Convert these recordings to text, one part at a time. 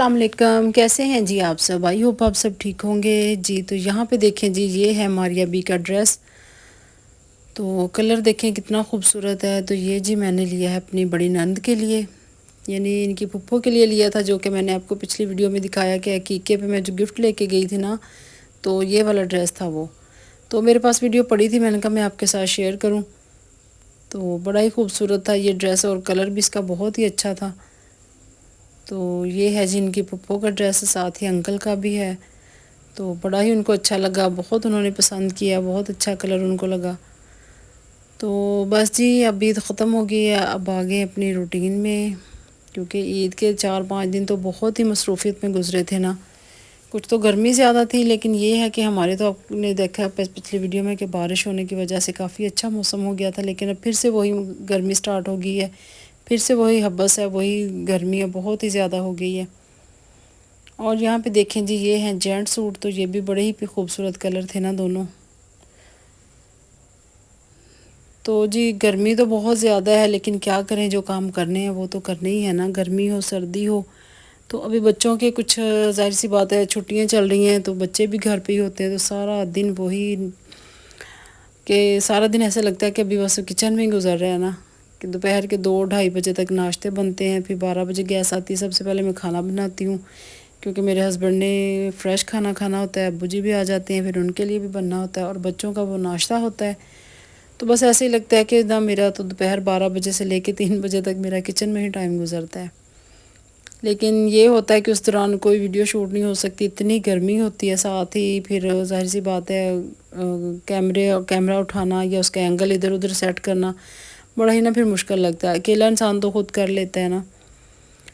अस्सलाम वालेकुम, कैसे हैं जी आप सब। आई होप आप सब ठीक होंगे जी। तो यहाँ पे देखें जी, ये है मारिया बी का ड्रेस। तो कलर देखें कितना खूबसूरत है। तो ये जी मैंने लिया है अपनी बड़ी नंद के लिए, यानी इनकी पुप्पो के लिए लिया था, जो कि मैंने आपको पिछली वीडियो में दिखाया कि अकीके पे मैं जो गिफ्ट लेके गई थी ना, तो ये वाला ड्रेस था वो। तो मेरे पास वीडियो पड़ी थी, मैंने कहा मैं आपके साथ शेयर करूँ। तो बड़ा ही खूबसूरत था ये ड्रेस और कलर भी इसका बहुत ही अच्छा था। तो ये है जी इनकी पुप्पो का ड्रेस, साथ ही अंकल का भी है। तो बड़ा ही उनको अच्छा लगा, बहुत उन्होंने पसंद किया, बहुत अच्छा कलर उनको लगा। तो बस जी अब ईद ख़त्म हो गई है, अब आ गए अपनी रूटीन में, क्योंकि ईद के 4-5 दिन तो बहुत ही मसरूफ़ियत में गुजरे थे ना। कुछ तो गर्मी ज़्यादा थी, लेकिन ये है कि हमारे तो आपने देखा पिछली वीडियो में कि बारिश होने की वजह से काफ़ी अच्छा मौसम हो गया था, लेकिन अब फिर से वही गर्मी स्टार्ट हो गई है, फिर से वही हब्बस है, वही गर्मी है, बहुत ही ज़्यादा हो गई है। और यहाँ पे देखें जी, ये हैं जेंट सूट। तो ये भी बड़े ही खूबसूरत कलर थे ना दोनों। तो जी गर्मी तो बहुत ज़्यादा है, लेकिन क्या करें, जो काम करने हैं वो तो करने ही है ना, गर्मी हो सर्दी हो। तो अभी बच्चों के कुछ ज़ाहिर सी बात है, छुट्टियां चल रही हैं, तो बच्चे भी घर पे ही होते हैं, तो सारा दिन वही कि सारा दिन ऐसा लगता है कि अभी बस किचन में ही गुजर रहा है ना, कि दोपहर के 2-2:30 बजे तक नाश्ते बनते हैं, फिर 12 बजे गैस आती है। सबसे पहले मैं खाना बनाती हूँ, क्योंकि मेरे हस्बैंड ने फ़्रेश खाना खाना होता है, अब्बू जी भी आ जाते हैं, फिर उनके लिए भी बनना होता है, और बच्चों का वो नाश्ता होता है। तो बस ऐसे ही लगता है कि ना, मेरा तो दोपहर 12 बजे से लेके 3 बजे तक मेरा किचन में ही टाइम गुजरता है। लेकिन ये होता है कि उस दौरान कोई वीडियो शूट नहीं हो सकती, इतनी गर्मी होती है। साथ ही फिर ज़ाहिर सी बात है, कैमरा उठाना या उसका एंगल इधर उधर सेट करना बड़ा ही ना फिर मुश्किल लगता है। अकेला इंसान तो खुद कर लेता है ना।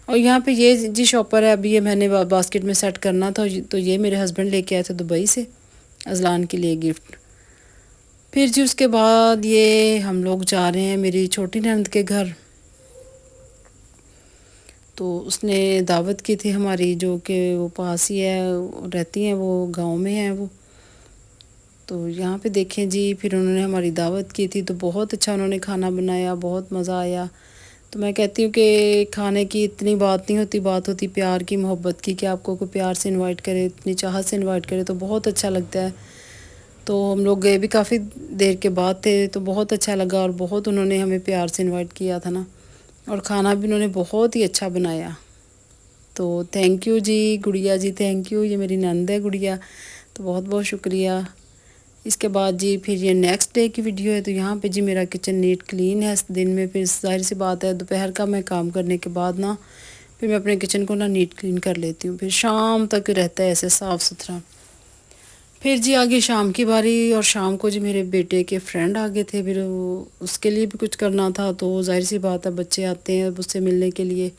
और यहाँ पे ये जी शॉपर है, अभी ये मैंने बास्केट में सेट करना था, तो ये मेरे हस्बैंड लेके आए थे दुबई से अजलान के लिए गिफ्ट। फिर जी उसके बाद ये हम लोग जा रहे हैं मेरी छोटी ननद के घर। तो उसने दावत की थी हमारी, जो कि वो पास ही है, रहती हैं वो, गांव में है वो। तो यहाँ पे देखें जी, फिर उन्होंने हमारी दावत की थी, तो बहुत अच्छा उन्होंने खाना बनाया, बहुत मज़ा आया। तो मैं कहती हूँ कि खाने की इतनी बात नहीं होती, बात होती प्यार की, मोहब्बत की, कि आपको कोई प्यार से इनवाइट करे, इतनी चाहत से इनवाइट करे, तो बहुत अच्छा लगता है। तो हम लोग गए भी काफ़ी देर के बाद थे, तो बहुत अच्छा लगा, और बहुत उन्होंने हमें प्यार से इनवाइट किया था ना, और खाना भी उन्होंने बहुत ही अच्छा बनाया। तो थैंक यू जी गुड़िया जी, थैंक यू, ये मेरी नंद है गुड़िया, तो बहुत बहुत शुक्रिया। इसके बाद जी फिर ये नेक्स्ट डे की वीडियो है। तो यहाँ पे जी मेरा किचन नीट क्लीन है इस दिन में। फिर ज़ाहिर सी बात है, दोपहर का मैं काम करने के बाद ना, फिर मैं अपने किचन को ना नीट क्लीन कर लेती हूँ, फिर शाम तक रहता है ऐसे साफ़ सुथरा। फिर जी आगे शाम की बारी, और शाम को जी मेरे बेटे के फ्रेंड आ गए थे, फिर उसके लिए भी कुछ करना था। तो ज़ाहिर सी बात है, बच्चे आते हैं उससे मिलने के लिए।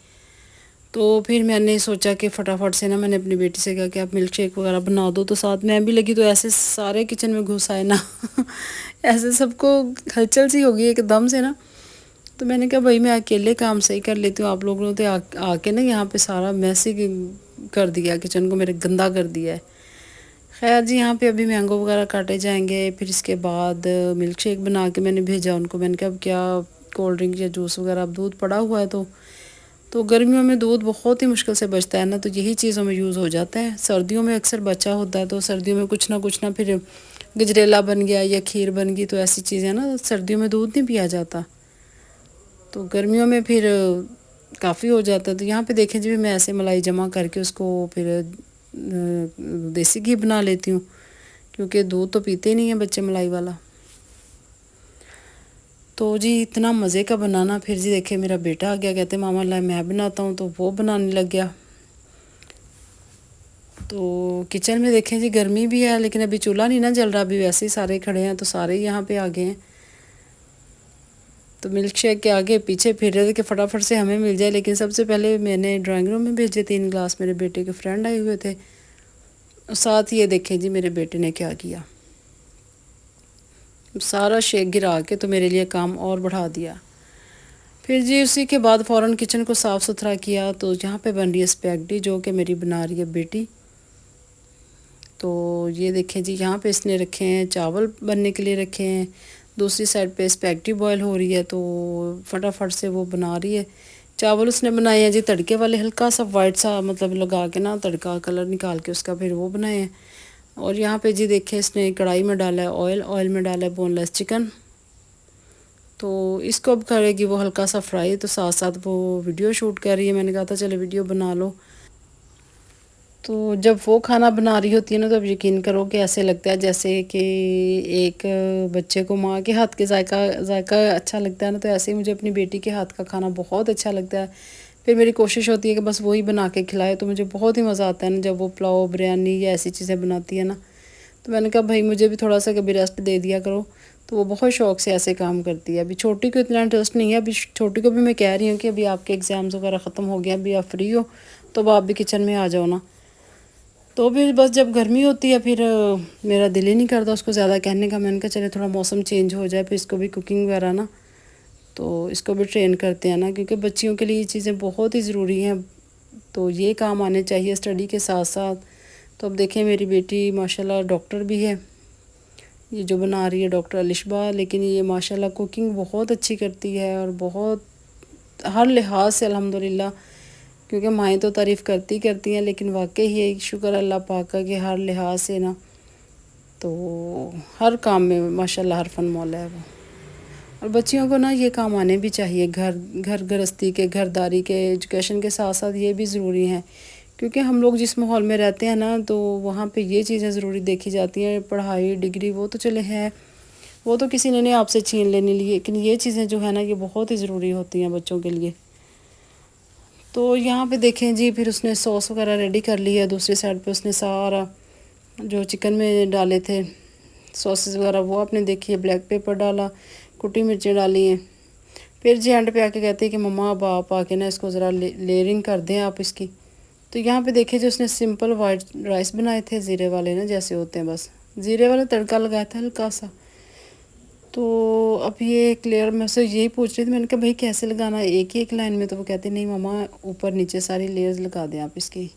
तो फिर मैंने सोचा कि फटाफट से ना, मैंने अपनी बेटी से कहा कि आप मिल्क शेक वगैरह बना दो, तो साथ मैं भी लगी, तो ऐसे सारे किचन में घुस आए ना ऐसे सबको हलचल सी हो गई एकदम से ना। तो मैंने कहा भाई मैं अकेले काम सही कर लेती हूँ, आप लोगों ने तो आके ना यहाँ पे सारा मैस ही कर दिया, किचन को मेरे गंदा कर दिया है। खैर जी, यहाँ पे अभी मैंगो वगैरह काटे जाएंगे, फिर इसके बाद मिल्क शेक बना के मैंने भेजा उनको। मैंने कहा अब क्या, कोल्ड ड्रिंक या जूस वगैरह, अब दूध पड़ा हुआ है, तो गर्मियों में दूध बहुत ही मुश्किल से बचता है ना, तो यही चीज़ों में यूज़ हो जाता है। सर्दियों में अक्सर बचा होता है, तो सर्दियों में कुछ ना फिर गजरेला बन गया या खीर बन गई, तो ऐसी चीज़ें ना, सर्दियों में दूध नहीं पिया जाता, तो गर्मियों में फिर काफ़ी हो जाता है। तो यहाँ पे देखें जी, मैं ऐसे मलाई जमा करके उसको फिर देसी घी बना लेती हूँ, क्योंकि दूध तो पीते ही नहीं है बच्चे मलाई वाला। तो जी इतना मज़े का बनाना। फिर जी देखे मेरा बेटा आ गया, कहते मामा ला मैं बनाता हूँ, तो वो बनाने लग गया। तो किचन में देखें जी गर्मी भी है, लेकिन अभी चूल्हा नहीं ना जल रहा, अभी वैसे ही सारे खड़े हैं, तो सारे यहाँ पे आ गए हैं। तो मिल्क शेक के आगे पीछे फिर रहे थे कि फटाफट से हमें मिल जाए, लेकिन सबसे पहले मैंने ड्राइंग रूम में भेजे 3 गिलास, मेरे बेटे के फ्रेंड आए हुए थे। और साथ ही ये देखें जी मेरे बेटे ने क्या किया, सारा शेक गिरा के तो मेरे लिए काम और बढ़ा दिया। फिर जी उसी के बाद फ़ौरन किचन को साफ़ सुथरा किया। तो यहाँ पे बन रही है स्पैगेटी, जो कि मेरी बना रही है बेटी। तो ये देखें जी, यहाँ पे इसने रखे हैं चावल बनने के लिए रखे हैं, दूसरी साइड पे स्पैगेटी बॉयल हो रही है, तो फटाफट से वो बना रही है। چاول اس نے بنائے ہیں جی تڑکے والے، ہلکا سا وائٹ سا مطلب لگا کے نا تڑکا کلر نکال کے اس کا پھر وہ بنائے ہیں۔ اور یہاں پہ جی دیکھیں اس نے کڑھائی میں ڈالا ہے آئل میں ڈالا ہے بون لیس چکن، تو اس کو اب کرے گی وہ ہلکا سا فرائی، تو ساتھ ساتھ وہ ویڈیو شوٹ کر رہی ہے۔ میں نے کہا تھا چلے ویڈیو بنا لو۔ تو جب وہ کھانا بنا رہی ہوتی ہے نا تو اب یقین کرو کہ ایسے لگتا ہے جیسے کہ ایک بچے کو ماں کے ہاتھ کے ذائقہ اچھا لگتا ہے نا، تو ایسے ہی مجھے اپنی بیٹی کے ہاتھ کا کھانا بہت اچھا لگتا ہے۔ پھر میری کوشش ہوتی ہے کہ بس وہی بنا کے کھلائے، تو مجھے بہت ہی مزہ آتا ہے نا جب وہ پلاؤ بریانی یا ایسی چیزیں بناتی ہے نا۔ تو میں نے کہا بھائی مجھے بھی تھوڑا سا کبھی ریسٹ دے دیا کرو، تو وہ بہت شوق سے ایسے کام کرتی ہے۔ ابھی چھوٹی کو اتنا انٹرسٹ نہیں ہے، ابھی چھوٹی کو بھی میں کہہ رہی ہوں کہ ابھی آپ کے ایگزامز وغیرہ ختم ہو گئے، ابھی آپ فری ہو تو اب آپ بھی کچن میں آ جاؤ نا۔ تو پھر بس جب گرمی ہوتی ہے پھر میرا دل ہی نہیں کرتا اس کو زیادہ کہنے کا۔ میں نے کہا چلے تھوڑا موسم چینج ہو جائے، پھر اس کو بھی کوکنگ وغیرہ نا تو اس کو بھی ٹرین کرتے ہیں نا، کیونکہ بچیوں کے لیے یہ چیزیں بہت ہی ضروری ہیں، تو یہ کام آنے چاہیے اسٹڈی کے ساتھ ساتھ۔ تو اب دیکھیں میری بیٹی ماشاءاللہ ڈاکٹر بھی ہے، یہ جو بنا رہی ہے ڈاکٹر الشبا، لیکن یہ ماشاءاللہ کوکنگ بہت اچھی کرتی ہے اور بہت ہر لحاظ سے الحمدللہ، کیونکہ مائیں تو تعریف کرتی ہیں، لیکن واقعی یہ شکر اللہ پاک کا کہ ہر لحاظ سے نا تو ہر کام میں ماشاءاللہ ہر فن مولا ہے وہ۔ اور بچیوں کو نا یہ کام آنے بھی چاہیے، گھر گرستی کے، گھرداری کے، ایجوکیشن کے ساتھ ساتھ یہ بھی ضروری ہیں، کیونکہ ہم لوگ جس ماحول میں رہتے ہیں نا تو وہاں پہ یہ چیزیں ضروری دیکھی جاتی ہیں۔ پڑھائی ڈگری وہ تو چلے ہیں، وہ تو کسی نے نہیں آپ سے چھین لینی لی، لیکن یہ چیزیں جو ہے نا یہ بہت ہی ضروری ہوتی ہیں بچوں کے لیے۔ تو یہاں پہ دیکھیں جی پھر اس نے سوس وغیرہ ریڈی کر لی ہے، دوسری سائڈ پہ اس نے سارا جو چکن میں ڈالے تھے سوسز وغیرہ وہ آپ نے دیکھی ہے، بلیک پیپر ڈالا، کٹی مرچیں ڈالی ہیں۔ پھر جی اینڈ پہ آ کے کہتے ہیں کہ مما اب آپ آ کے نا اس کو ذرا لیئرنگ کر دیں آپ اس کی۔ تو یہاں پہ دیکھیں جو اس نے سمپل وائٹ رائس بنائے تھے زیرے والے نا جیسے ہوتے ہیں، بس زیرے والا تڑکا لگایا تھا ہلکا سا۔ تو اب یہ کلیئر میں سے یہی پوچھ رہی تھی، میں نے کہا بھائی کیسے لگانا ہے ایک ہی ایک لائن میں؟ تو وہ کہتے نہیں مما اوپر نیچے ساری لیئرز لگا دیں آپ اس کی۔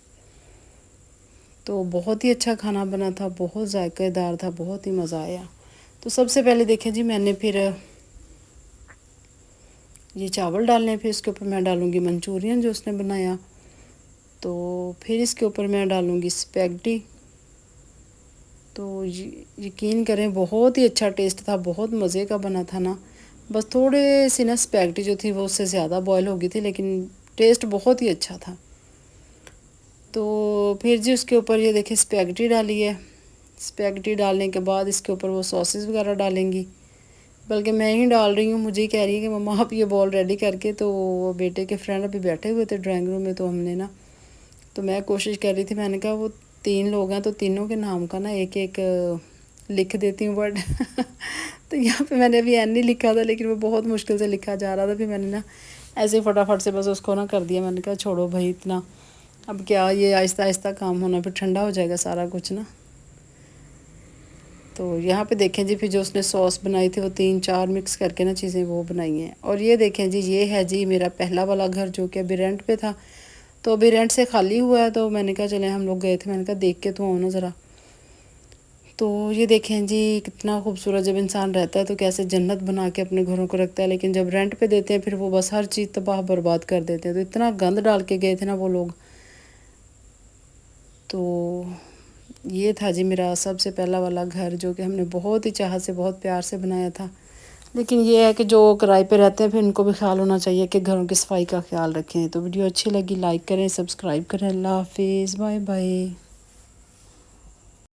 تو بہت ہی اچھا کھانا بنا تھا، بہت ذائقہ دار تھا، بہت ہی مزہ آیا۔ تو سب سے پہلے دیکھیں جی میں نے پھر یہ چاول ڈالنے، پھر اس کے اوپر میں ڈالوں گی منچورین جو اس نے بنایا، تو پھر اس کے اوپر میں ڈالوں گی اسپیگٹی۔ تو یقین کریں بہت ہی اچھا ٹیسٹ تھا، بہت مزے کا بنا تھا نا۔ بس تھوڑے سی نا اسپیگٹی جو تھی وہ اس سے زیادہ بوائل ہو گئی تھی، لیکن ٹیسٹ بہت ہی اچھا تھا۔ تو پھر جی اس کے اوپر یہ دیکھیں اسپیگٹی ڈالی ہے، اسپیگٹی ڈالنے کے بعد اس کے اوپر وہ سوسز وغیرہ ڈالیں گی، بلکہ میں ہی ڈال رہی ہوں، مجھے ہی کہہ رہی ہے کہ مما آپ یہ بال ریڈی کر کے۔ تو وہ بیٹے کے فرینڈ ابھی بیٹھے ہوئے تھے ڈرائنگ روم میں، تو ہم نے نا تو میں کوشش کر رہی تھی، میں نے کہا وہ 3 لوگ ہیں تو تینوں کے نام کا نا ایک ایک لکھ دیتی ہوں ورڈ تو یہاں پہ میں نے ابھی این نہیں لکھا تھا، لیکن وہ بہت مشکل سے لکھا جا رہا تھا، پھر میں نے نا ایسے ہی فٹافٹ سے بس اس کو نا کر دیا۔ میں نے کہا چھوڑو بھائی اتنا، اب کیا یہ آہستہ آہستہ کام ہونا، پھر ٹھنڈا ہو جائے گا سارا کچھ نا۔ تو یہاں پہ دیکھیں جی پھر جو اس نے سوس بنائی تھی وہ 3-4 مکس کر کے نا چیزیں وہ بنائی ہیں۔ اور یہ دیکھیں جی یہ ہے جی میرا پہلا والا گھر جو کہ ابھی رینٹ پہ تھا، تو ابھی رینٹ سے خالی ہوا ہے، تو میں نے کہا چلیں ہم لوگ گئے تھے، میں نے کہا دیکھ کے تو آؤ نا ذرا۔ تو یہ دیکھیں جی کتنا خوبصورت، جب انسان رہتا ہے تو کیسے جنت بنا کے اپنے گھروں کو رکھتا ہے، لیکن جب رینٹ پہ دیتے ہیں پھر وہ بس ہر چیز تباہ برباد کر دیتے ہیں۔ تو اتنا گند ڈال کے گئے تھے نا وہ لوگ۔ تو یہ تھا جی میرا سب سے پہلا والا گھر جو کہ ہم نے بہت ہی چاہت سے بہت پیار سے بنایا تھا، لیکن یہ ہے کہ جو کرائے پہ رہتے ہیں پھر ان کو بھی خیال ہونا چاہیے کہ گھروں کی صفائی کا خیال رکھیں۔ تو ویڈیو اچھی لگی لائک کریں، سبسکرائب کریں۔ اللہ حافظ، بائے بائے۔